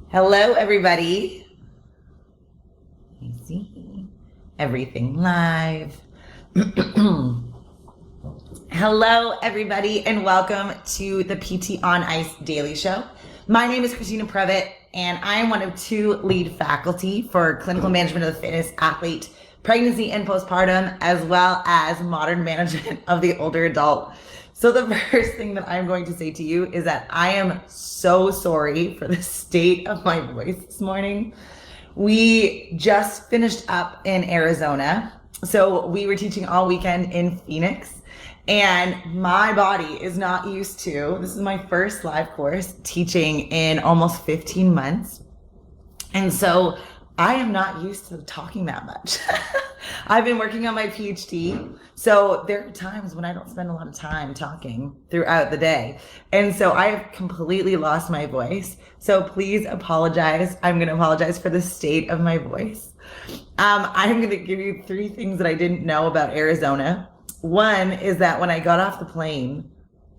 Hello, everybody. Let me see. Everything live. Hello, everybody, and welcome to the PT on Ice Daily Show. My name is Christina Previtt, and I am one of two lead faculty for clinical management of the fitness athlete, pregnancy and postpartum, as well as modern management of the older adult. So the first thing that I'm going to say to you is that I am so sorry for the state of my voice this morning. We just finished up in Arizona. So we were teaching all weekend in Phoenix, and my body is not used to, this is my first live course teaching in almost 15 months. And so I am not used to talking that much. I've been working on my PhD, so there are times when I don't spend a lot of time talking throughout the day. And so I have completely lost my voice. So please apologize. I'm going to apologize for the state of my voice. I'm going to give you 3 things that I didn't know about Arizona. One is that when I got off the plane,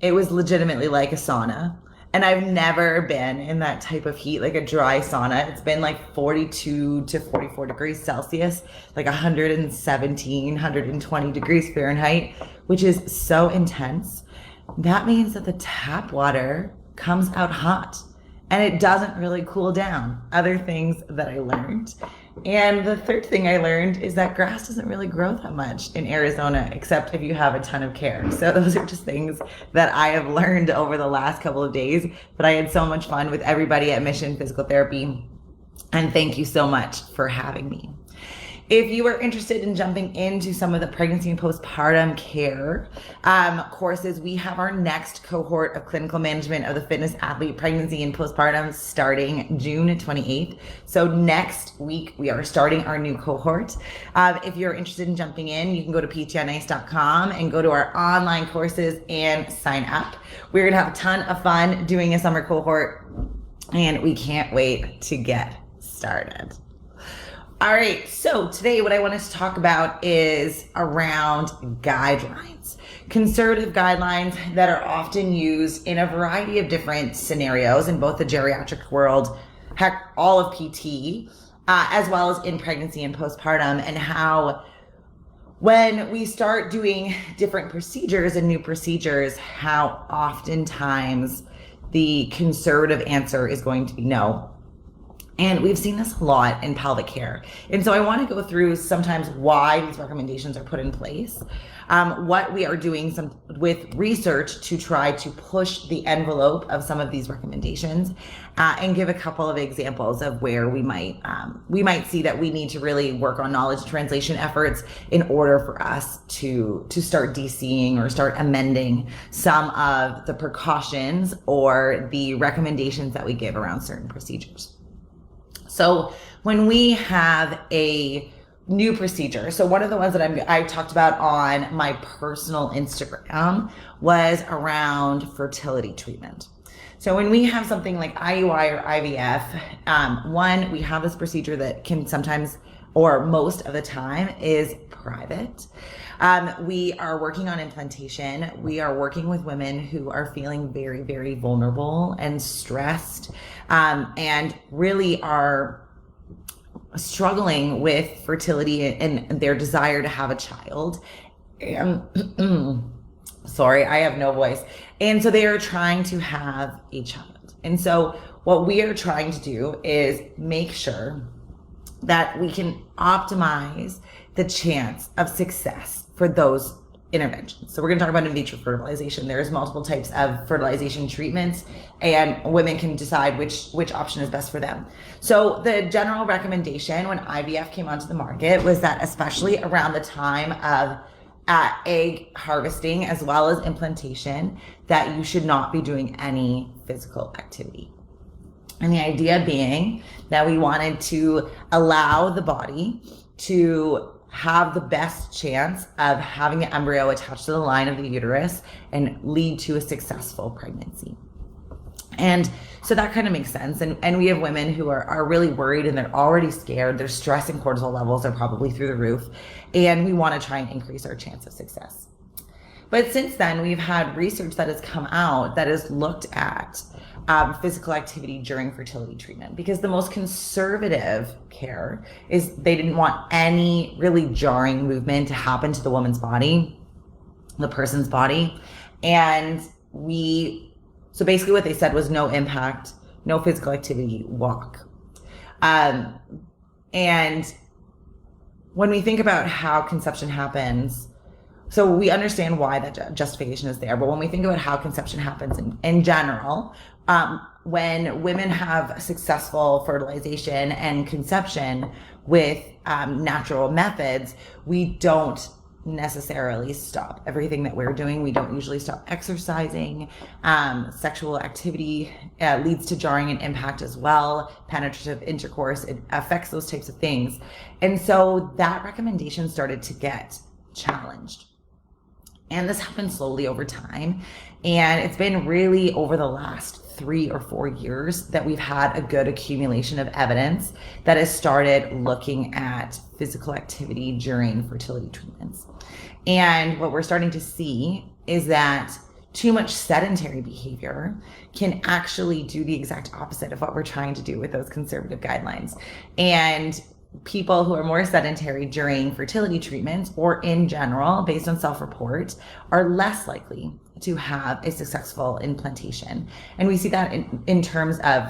it was legitimately like a sauna. And I've never been in that type of heat, like a dry sauna. It's been like 42 to 44 degrees Celsius, like 117, 120 degrees Fahrenheit, which is so intense. That means that the tap water comes out hot and it doesn't really cool down. Other things that I learned. And the third thing I learned is that grass doesn't really grow that much in Arizona, except if you have a ton of care. So those are just things that I have learned over the last couple of days. But I had so much fun with everybody at Mission Physical Therapy. And thank you so much for having me. If you are interested in jumping into some of the pregnancy and postpartum care courses, we have our next cohort of clinical management of the fitness athlete, pregnancy and postpartum starting June 28th. So next week, we are starting our new cohort. If you're interested in jumping in, you can go to ptonice.com and go to our online courses and sign up. We're gonna have a ton of fun doing a summer cohort, and we can't wait to get started. All right, so today what I wanted to talk about is around guidelines, conservative guidelines that are often used in a variety of different scenarios in both the geriatric world, heck, all of PT, as well as in pregnancy and postpartum, and how when we start doing different procedures and new procedures, how oftentimes the conservative answer is going to be no. And we've seen this a lot in pelvic care. And so I want to go through sometimes why these recommendations are put in place, what we are doing with research to try to push the envelope of some of these recommendations, and give a couple of examples of where we might see that we need to really work on knowledge translation efforts in order for us to start DCing or start amending some of the precautions or the recommendations that we give around certain procedures. So when we have a new procedure, so one of the ones that I talked about on my personal Instagram was around fertility treatment. So when we have something like IUI or IVF, one, we have this procedure that can sometimes, or most of the time, is private. We are working on implantation. We are working with women who are feeling very, very vulnerable and stressed, and really are struggling with fertility and their desire to have a child. Sorry, I have no voice. And so they are trying to have a child. And so what we are trying to do is make sure that we can optimize the chance of success for those interventions. So we're going to talk about in vitro fertilization. There's multiple types of fertilization treatments, and women can decide which option is best for them. So the general recommendation when IVF came onto the market was that, especially around the time of egg harvesting as well as implantation, that you should not be doing any physical activity. And the idea being that we wanted to allow the body to have the best chance of having the embryo attached to the line of the uterus and lead to a successful pregnancy. And so that kind of makes sense. And we have women who are really worried and they're already scared. Their stress and cortisol levels are probably through the roof. And we want to try and increase our chance of success. But since then, we've had research that has come out that has looked at physical activity during fertility treatment, because the most conservative care is they didn't want any really jarring movement to happen to the woman's body, the person's body. And so basically what they said was no impact, no physical activity, walk. And when we think about how conception happens, so we understand why that justification is there, but when we think about how conception happens in general, when women have successful fertilization and conception with natural methods, we don't necessarily stop everything that we're doing. We don't usually stop exercising. Sexual activity leads to jarring and impact as well. Penetrative intercourse, it affects those types of things. And so that recommendation started to get challenged. And this happened slowly over time. And it's been really over the last 3 or 4 years that we've had a good accumulation of evidence that has started looking at physical activity during fertility treatments. And what we're starting to see is that too much sedentary behavior can actually do the exact opposite of what we're trying to do with those conservative guidelines. And people who are more sedentary during fertility treatments or in general, based on self-report, are less likely to have a successful implantation. And we see that in terms of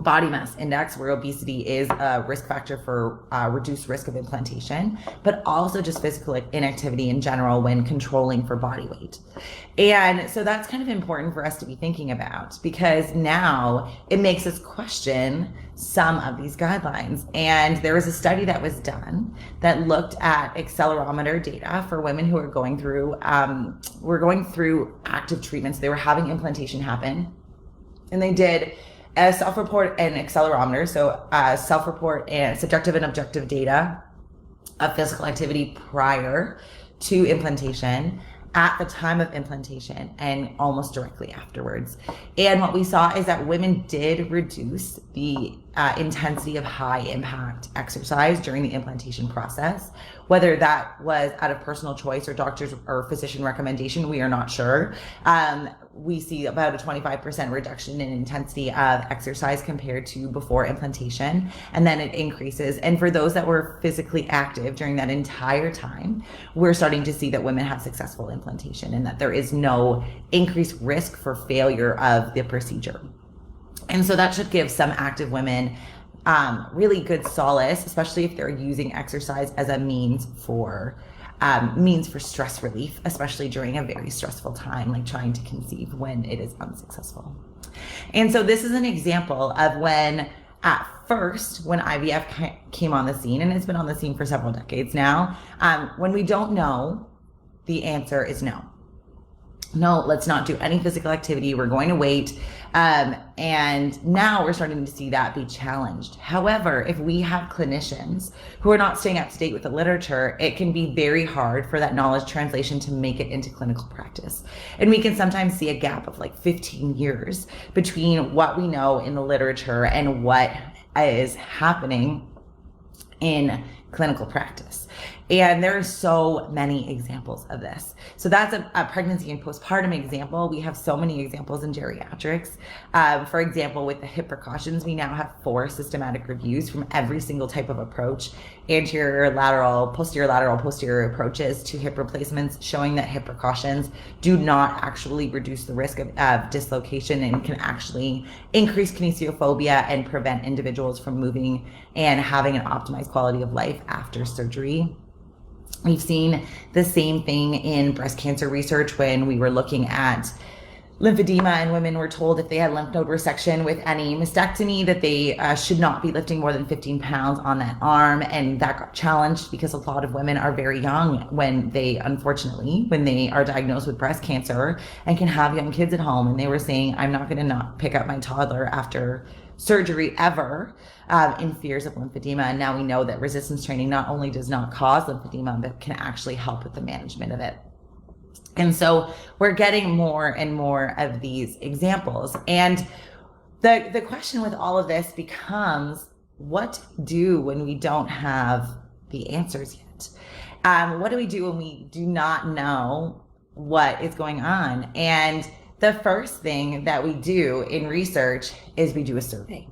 body mass index, where obesity is a risk factor for reduced risk of implantation, but also just physical inactivity in general when controlling for body weight. And so that's kind of important for us to be thinking about, because now it makes us question some of these guidelines. And there was a study that was done that looked at accelerometer data for women who are going through active treatments. They were having implantation happen, and they did a self-report and accelerometer, so self-report and subjective and objective data of physical activity prior to implantation, at the time of implantation, and almost directly afterwards. And what we saw is that women did reduce the intensity of high impact exercise during the implantation process. Whether that was out of personal choice or doctor's or physician recommendation, we are not sure. We see about a 25% reduction in intensity of exercise compared to before implantation, and then it increases. And for those that were physically active during that entire time, we're starting to see that women have successful implantation and that there is no increased risk for failure of the procedure. And so that should give some active women really good solace, especially if they're using exercise as a means for stress relief, especially during a very stressful time, like trying to conceive when it is unsuccessful. And so this is an example of when, at first, when IVF came on the scene, and it's been on the scene for several decades now, when we don't know, the answer is no. No, let's not do any physical activity. We're going to wait. And now we're starting to see that be challenged. However, if we have clinicians who are not staying up to date with the literature, it can be very hard for that knowledge translation to make it into clinical practice. And we can sometimes see a gap of like 15 years between what we know in the literature and what is happening in clinical practice. And there are so many examples of this. So that's a pregnancy and postpartum example. We have so many examples in geriatrics. For example, with the hip precautions, we now have 4 systematic reviews from every single type of approach: anterior, lateral, posterior approaches to hip replacements, showing that hip precautions do not actually reduce the risk of dislocation and can actually increase kinesiophobia and prevent individuals from moving and having an optimized quality of life after surgery. We've seen the same thing in breast cancer research when we were looking at lymphedema, and women were told if they had lymph node resection with any mastectomy that they should not be lifting more than 15 pounds on that arm. And that got challenged because a lot of women are very young when they are diagnosed with breast cancer and can have young kids at home. And they were saying, I'm not going to not pick up my toddler after surgery ever, in fears of lymphedema. And now we know that resistance training not only does not cause lymphedema, but can actually help with the management of it. And so we're getting more and more of these examples. And the question with all of this becomes, what to do when we don't have the answers yet? What do we do when we do not know what is going on? And the first thing that we do in research is we do a survey.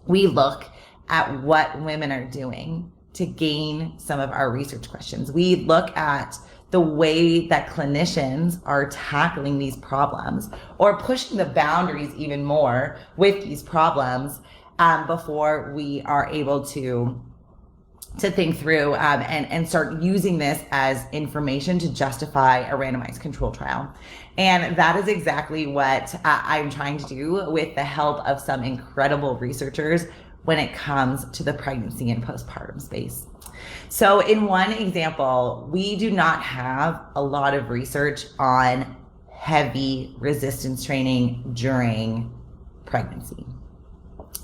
We look at what women are doing to gain some of our research questions. We look at the way that clinicians are tackling these problems or pushing the boundaries even more with these problems before we are able to think through and start using this as information to justify a randomized control trial. And that is exactly what I'm trying to do with the help of some incredible researchers when it comes to the pregnancy and postpartum space. So in one example, we do not have a lot of research on heavy resistance training during pregnancy.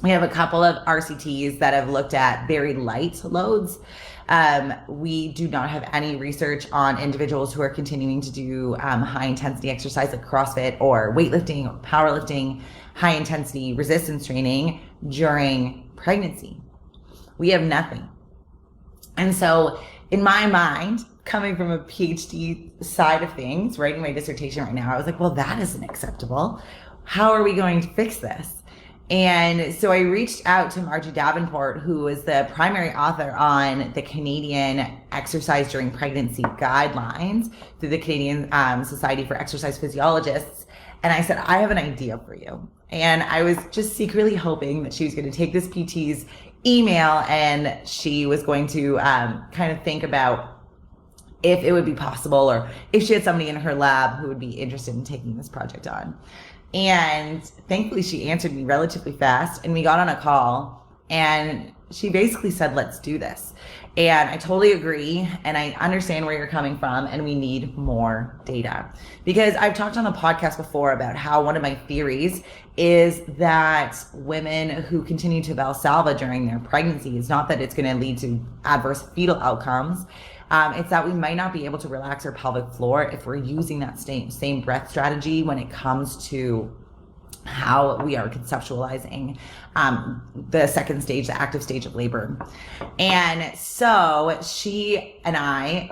We have a couple of RCTs that have looked at very light loads. We do not have any research on individuals who are continuing to do high intensity exercise like CrossFit or weightlifting or powerlifting, high intensity resistance training during pregnancy. We have nothing. And so in my mind, coming from a PhD side of things, writing my dissertation right now, I was like, well, that isn't acceptable. How are we going to fix this? And so I reached out to Margie Davenport, who is the primary author on the Canadian exercise during pregnancy guidelines through the Canadian Society for Exercise Physiologists. And I said, I have an idea for you. And I was just secretly hoping that she was going to take this PT's email and she was going to kind of think about if it would be possible or if she had somebody in her lab who would be interested in taking this project on. And thankfully she answered me relatively fast and we got on a call and she basically said, let's do this. And I totally agree. And I understand where you're coming from and we need more data, because I've talked on the podcast before about how one of my theories is that women who continue to Valsalva during their pregnancy, is not that it's going to lead to adverse fetal outcomes. It's that we might not be able to relax our pelvic floor if we're using that same breath strategy when it comes to how we are conceptualizing the second stage, the active stage of labor. And so she and I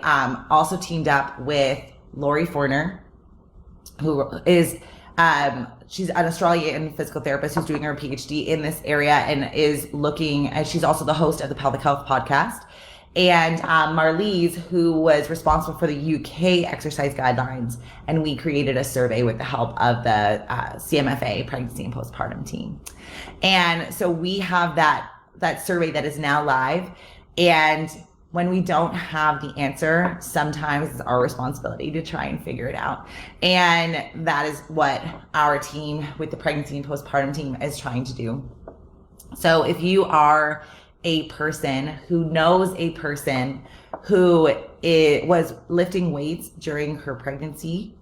also teamed up with Lori Forner, who is she's an Australian physical therapist who's doing her PhD in this area and is looking, she's also the host of the Pelvic Health podcast. And Marlies, who was responsible for the UK exercise guidelines, and we created a survey with the help of the CMFA pregnancy and postpartum team. And so we have that survey that is now live. And when we don't have the answer, sometimes it's our responsibility to try and figure it out. And that is what our team with the pregnancy and postpartum team is trying to do. So if you are a person who knows a person who was lifting weights during her pregnancy,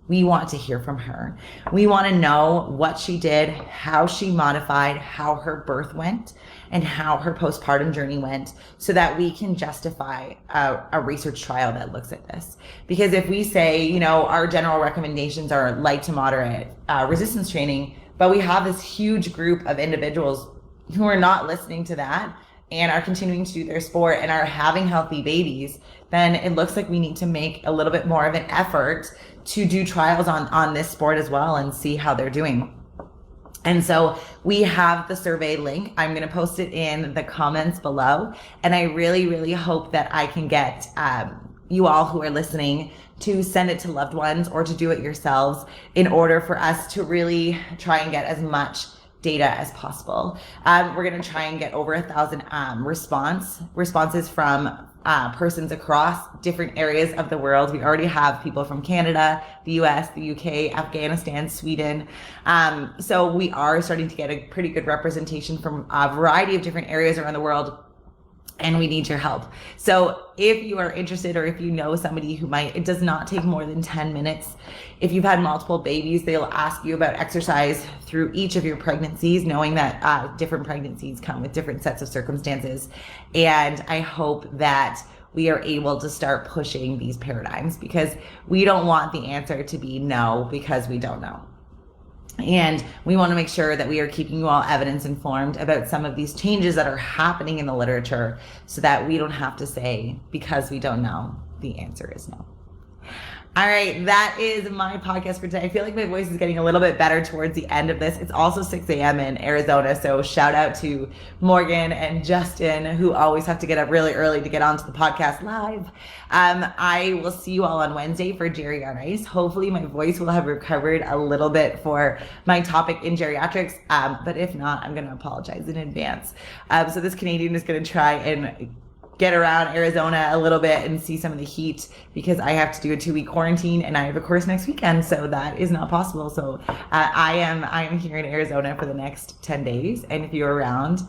we want to hear from her. We want to know what she did, how she modified, how her birth went, and how her postpartum journey went, so that we can justify a research trial that looks at this. Because if we say, our general recommendations are light to moderate resistance training, but we have this huge group of individuals who are not listening to that and are continuing to do their sport and are having healthy babies, then it looks like we need to make a little bit more of an effort to do trials on this sport as well and see how they're doing. And so we have the survey link. I'm going to post it in the comments below. And I really, really hope that I can get you all who are listening to send it to loved ones or to do it yourselves in order for us to really try and get as much data as possible. We're going to try and get over 1,000 responses from persons across different areas of the world. We already have people from Canada, the US, the UK, Afghanistan, Sweden. So we are starting to get a pretty good representation from a variety of different areas around the world. And we need your help. So if you are interested, or if you know somebody who might, it does not take more than 10 minutes. If you've had multiple babies, they'll ask you about exercise through each of your pregnancies, knowing that different pregnancies come with different sets of circumstances. And I hope that we are able to start pushing these paradigms, because we don't want the answer to be no because we don't know. And we want to make sure that we are keeping you all evidence informed about some of these changes that are happening in the literature, so that we don't have to say, because we don't know, the answer is no. All right, that is my podcast for today. I feel like my voice is getting a little bit better towards the end of this. It's also 6 a.m. in Arizona, so shout out to Morgan and Justin, who always have to get up really early to get onto the podcast live. I will see you all on Wednesday for Geri on Ice. Hopefully my voice will have recovered a little bit for my topic in geriatrics, but if not, I'm going to apologize in advance. So this Canadian is going to try and get around Arizona a little bit and see some of the heat, because I have to do a 2-week quarantine and I have a course next weekend, so that is not possible. So I am here in Arizona for the next 10 days, and if you're around,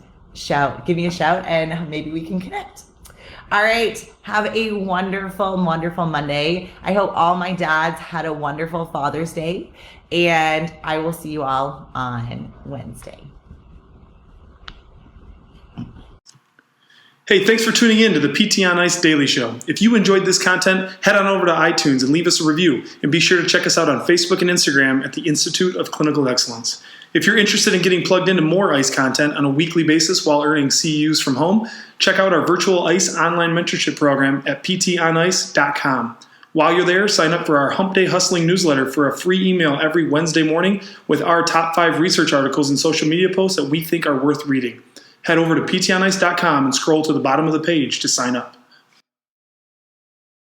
give me a shout and maybe we can connect. All right, have a wonderful Monday. I hope all my dads had a wonderful Father's Day, and I will see you all on Wednesday. Hey, thanks for tuning in to the PT on Ice Daily Show. If you enjoyed this content, head on over to iTunes and leave us a review. And be sure to check us out on Facebook and Instagram at the Institute of Clinical Excellence. If you're interested in getting plugged into more ICE content on a weekly basis while earning CEUs from home, check out our virtual ICE online mentorship program at ptonice.com. While you're there, sign up for our Hump Day Hustling newsletter for a free email every Wednesday morning with our top 5 research articles and social media posts that we think are worth reading. Head over to ptonice.com and scroll to the bottom of the page to sign up.